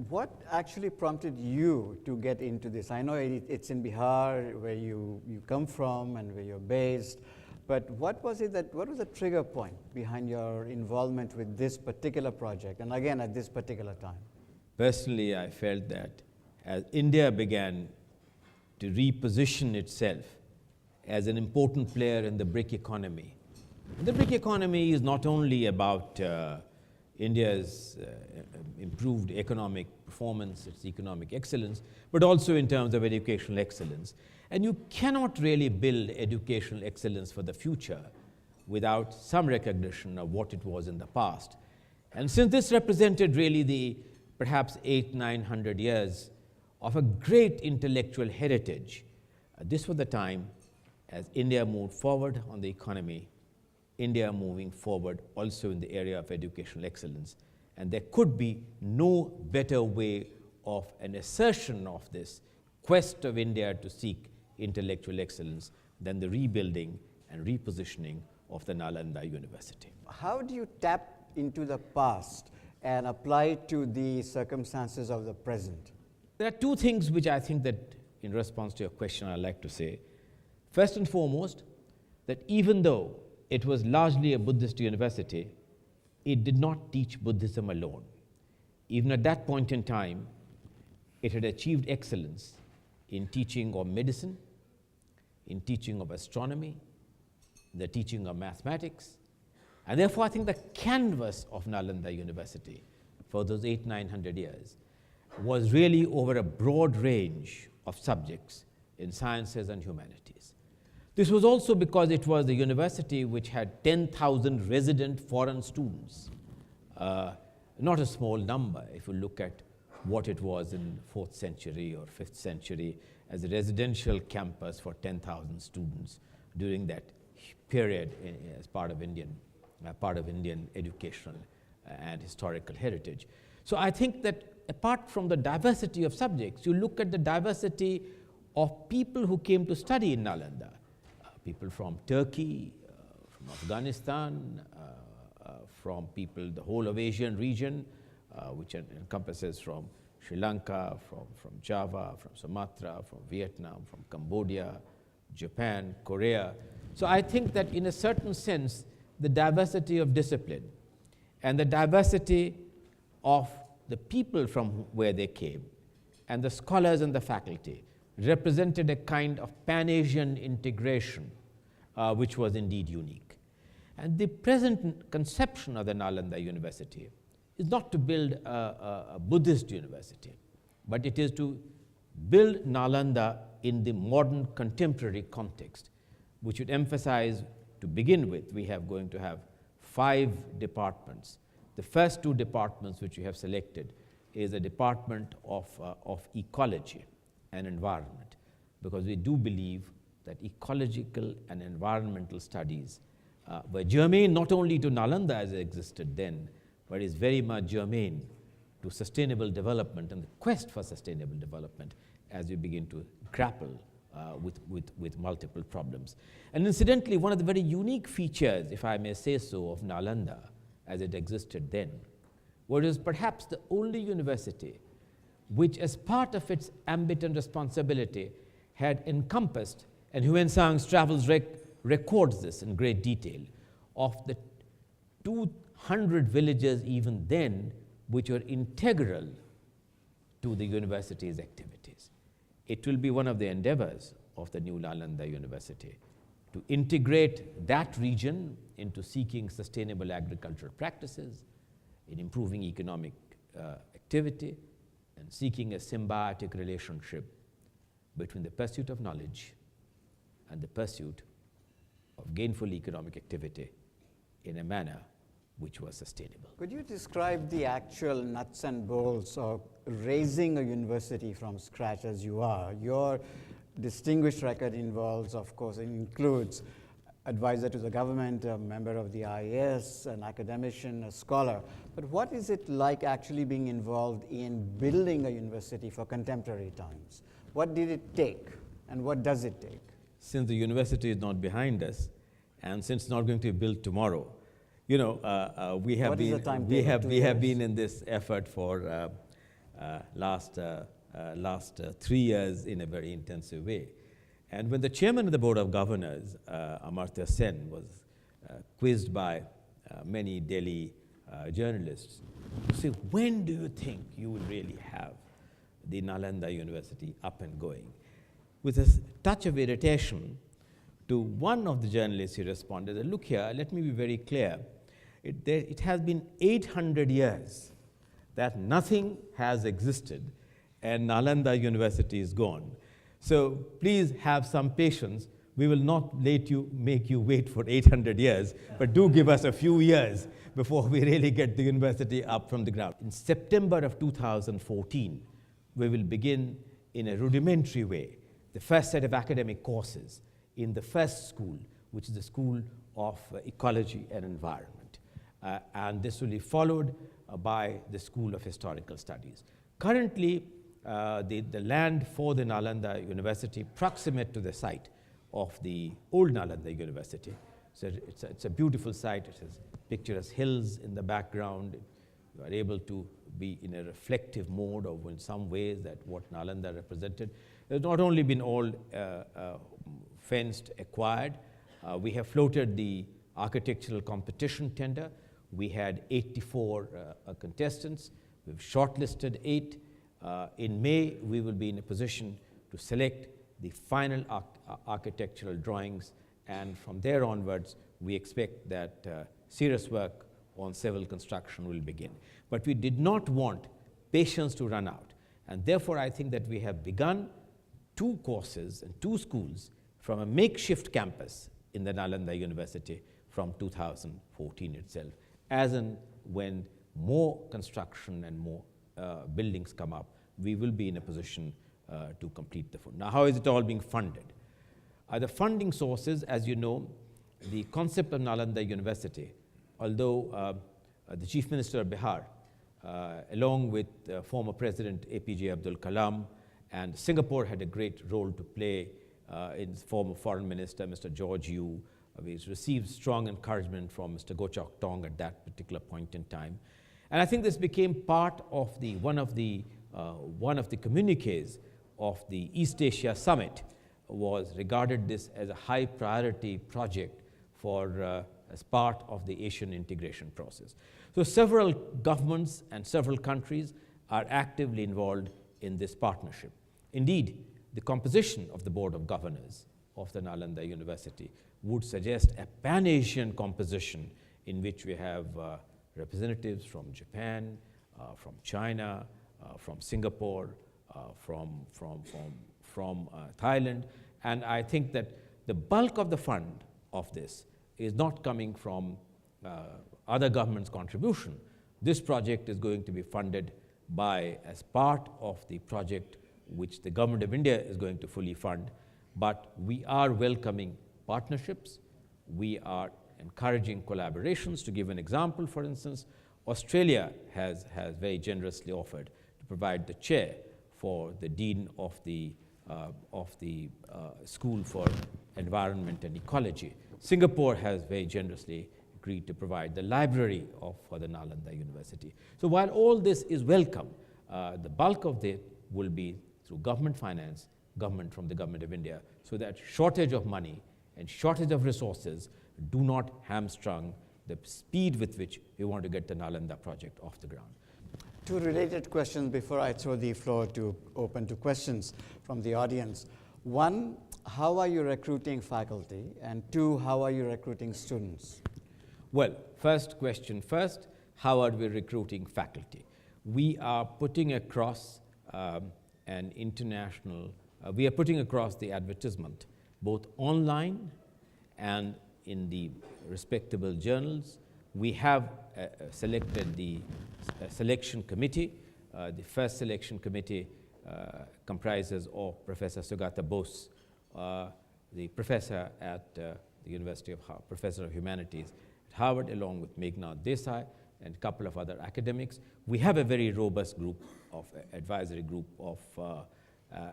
what actually prompted you to get into this? I know it's in Bihar, where you come from and where you're based, but what was the trigger point behind your involvement with this particular project, and again at this particular time? Personally, I felt that as India began to reposition itself as an important player in the BRIC economy. The BRIC economy is not only about India's improved economic performance, its economic excellence, but also in terms of educational excellence. And you cannot really build educational excellence for the future without some recognition of what it was in the past. And since this represented really the perhaps 800-900 years of a great intellectual heritage, this was the time as India moved forward on the economy, India moving forward also in the area of educational excellence. And there could be no better way of an assertion of this quest of India to seek intellectual excellence than the rebuilding and repositioning of the Nalanda University. How do you tap into the past and apply it to the circumstances of the present? There are two things which I think that, in response to your question, I'd like to say. First and foremost, that even though it was largely a Buddhist university, it did not teach Buddhism alone. Even at that point in time, it had achieved excellence in teaching of medicine, in teaching of astronomy, the teaching of mathematics. And therefore, I think the canvas of Nalanda University for those 800-900 years was really over a broad range of subjects in sciences and humanities. This was also because it was the university which had 10,000 resident foreign students. Not a small number if you look at what it was in 4th century or 5th century as a residential campus for 10,000 students during that period as part of Indian educational and historical heritage. So I think that apart from the diversity of subjects, you look at the diversity of people who came to study in Nalanda. People from Turkey, from Afghanistan, from people, the whole of Asian region, which encompasses from Sri Lanka, from Java, from Sumatra, from Vietnam, from Cambodia, Japan, Korea. So I think that in a certain sense, the diversity of discipline and the diversity of the people from where they came and the scholars and the faculty represented a kind of Pan-Asian integration, which was indeed unique. And the present conception of the Nalanda University is not to build a Buddhist university, but it is to build Nalanda in the modern contemporary context, which would emphasize, to begin with, we have going to have 5 departments. The first 2 departments which we have selected is a department of ecology and environment, because we do believe that ecological and environmental studies were germane not only to Nalanda as it existed then, but is very much germane to sustainable development and the quest for sustainable development as we begin to grapple with multiple problems. And incidentally, one of the very unique features, if I may say so, of Nalanda as it existed then, was perhaps the only university which, as part of its ambit and responsibility, had encompassed, and Huyen Sang's Travels records this in great detail, of the 200 villages even then which were integral to the university's activities. It will be one of the endeavors of the new Nalanda University to integrate that region into seeking sustainable agricultural practices, in improving economic activity, and seeking a symbiotic relationship between the pursuit of knowledge and the pursuit of gainful economic activity in a manner which was sustainable. Could you describe the actual nuts and bolts of raising a university from scratch as you are? Your distinguished record involves, of course, includes advisor to the government, a member of the IAS, an academician, a scholar. But what is it like actually being involved in building a university for contemporary times? What did it take, and what does it take? Since the university is not behind us, and since it's not going to be built tomorrow, we have been in this effort for last 3 years in a very intensive way. And when the chairman of the Board of Governors, Amartya Sen, was quizzed by many Delhi journalists to say, when do you think you will really have the Nalanda University up and going? With a touch of irritation, to one of the journalists he responded, look here, let me be very clear. It has been 800 years that nothing has existed and Nalanda University is gone. So please have some patience. We will not make you wait for 800 years, but do give us a few years before we really get the university up from the ground. In September of 2014, we will begin in a rudimentary way the first set of academic courses in the first school, which is the School of Ecology and Environment. And this will be followed by the School of Historical Studies. Currently, the land for the Nalanda University, proximate to the site of the old Nalanda University. So it's a beautiful site. It has picturesque hills in the background. You are able to be in a reflective mode of, in some ways, that what Nalanda represented. It has not only been all fenced, acquired. We have floated the architectural competition tender. We had 84 contestants. We've shortlisted 8. In May, we will be in a position to select the final architectural drawings, and from there onwards, we expect that serious work on civil construction will begin. But we did not want patience to run out, and therefore I think that we have begun 2 courses and 2 schools from a makeshift campus in the Nalanda University from 2014 itself. As and when more construction and more buildings come up, we will be in a position to complete the fund. Now, how is it all being funded? The funding sources, as you know, the concept of Nalanda University, although the Chief Minister of Bihar, along with former President APJ Abdul Kalam, and Singapore had a great role to play in former Foreign Minister, Mr. George Yu. We received strong encouragement from Mr. Goh Chok Tong at that particular point in time. And I think this became part of one of the communiques of the East Asia Summit, was regarded this as a high priority project for as part of the Asian integration process. So several governments and several countries are actively involved in this partnership. Indeed, the composition of the Board of Governors of the Nalanda University would suggest a pan-Asian composition in which we have representatives from Japan, from China, from Singapore, from Thailand. And I think that the bulk of the fund of this is not coming from other governments' contribution. This project is going to be funded as part of the project which the Government of India is going to fully fund. But we are welcoming partnerships. We are encouraging collaborations. To give an example, for instance, Australia has very generously offered to provide the chair for the Dean of the School for Environment and Ecology. Singapore has very generously agreed to provide the library for the Nalanda University. So while all this is welcome, the bulk of it will be through government finance, from the Government of India, so that shortage of money and shortage of resources do not hamstrung the speed with which we want to get the Nalanda project off the ground. 2 related questions before I throw the floor open to questions from the audience. 1, how are you recruiting faculty? And 2, how are you recruiting students? Well, first question first, how are we recruiting faculty? We are putting across we are putting across the advertisement, both online and in the respectable journals. We have selected the selection committee. The first selection committee comprises of Professor Sugata Bose, the professor at the University of Harvard, professor of humanities at Harvard, along with Meghnad Desai and a couple of other academics. We have a very robust group of advisory group of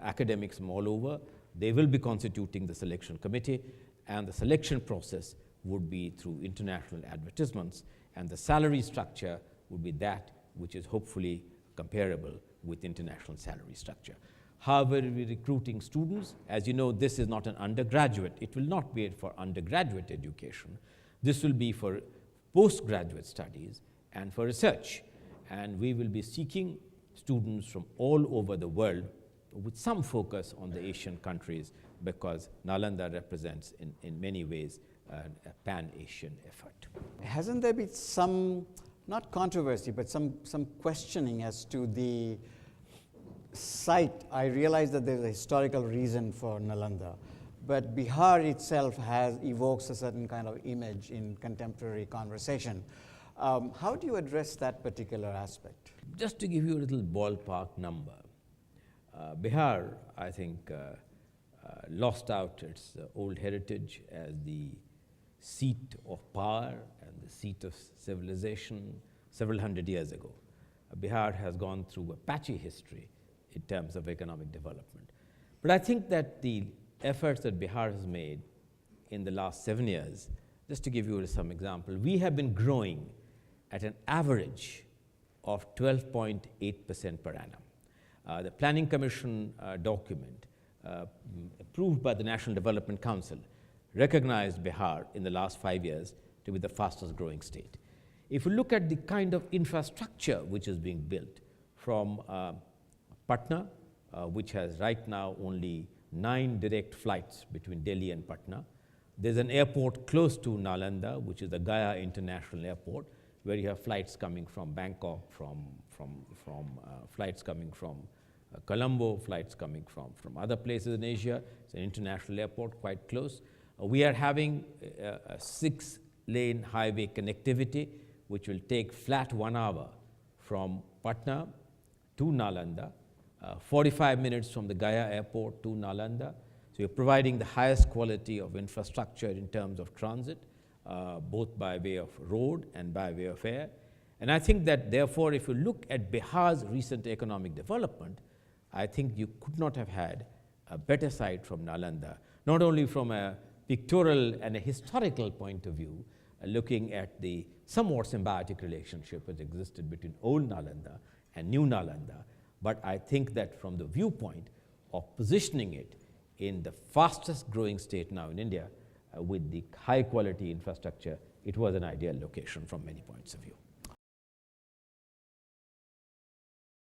academics from all over. They will be constituting the selection committee, and the selection process would be through international advertisements, and the salary structure would be that which is hopefully comparable with international salary structure. However, we're recruiting students. As you know, this is not an undergraduate. It will not be for undergraduate education. This will be for postgraduate studies and for research. And we will be seeking students from all over the world with some focus on the Asian countries, because Nalanda represents in many ways a pan-Asian effort. Hasn't there been some, not controversy, but some questioning as to the site? I realize that there's a historical reason for Nalanda, but Bihar itself evokes a certain kind of image in contemporary conversation. How do you address that particular aspect? Just to give you a little ballpark number, Bihar, I think, lost out its old heritage as the seat of power and the seat of civilization several hundred years ago. Bihar has gone through a patchy history in terms of economic development. But I think that the efforts that Bihar has made in the last 7 years, just to give you some example, we have been growing at an average of 12.8% per annum. The Planning Commission document approved by the National Development Council recognized Bihar in the last 5 years to be the fastest growing state. If you look at the kind of infrastructure which is being built from Patna, which has right now only 9 direct flights between Delhi and Patna. There's an airport close to Nalanda, which is the Gaya International Airport, where you have flights coming from Bangkok, flights coming from Colombo, flights coming from other places in Asia. It's an international airport quite close. We are having a 6-lane highway connectivity, which will take flat 1 hour from Patna to Nalanda, 45 minutes from the Gaya airport to Nalanda. So you're providing the highest quality of infrastructure in terms of transit, both by way of road and by way of air. And I think that therefore, if you look at Bihar's recent economic development, I think you could not have had a better site from Nalanda, not only from a pictorial and a historical point of view, looking at the somewhat symbiotic relationship that existed between old Nalanda and new Nalanda, but I think that from the viewpoint of positioning it in the fastest growing state now in India with the high quality infrastructure, it was an ideal location from many points of view.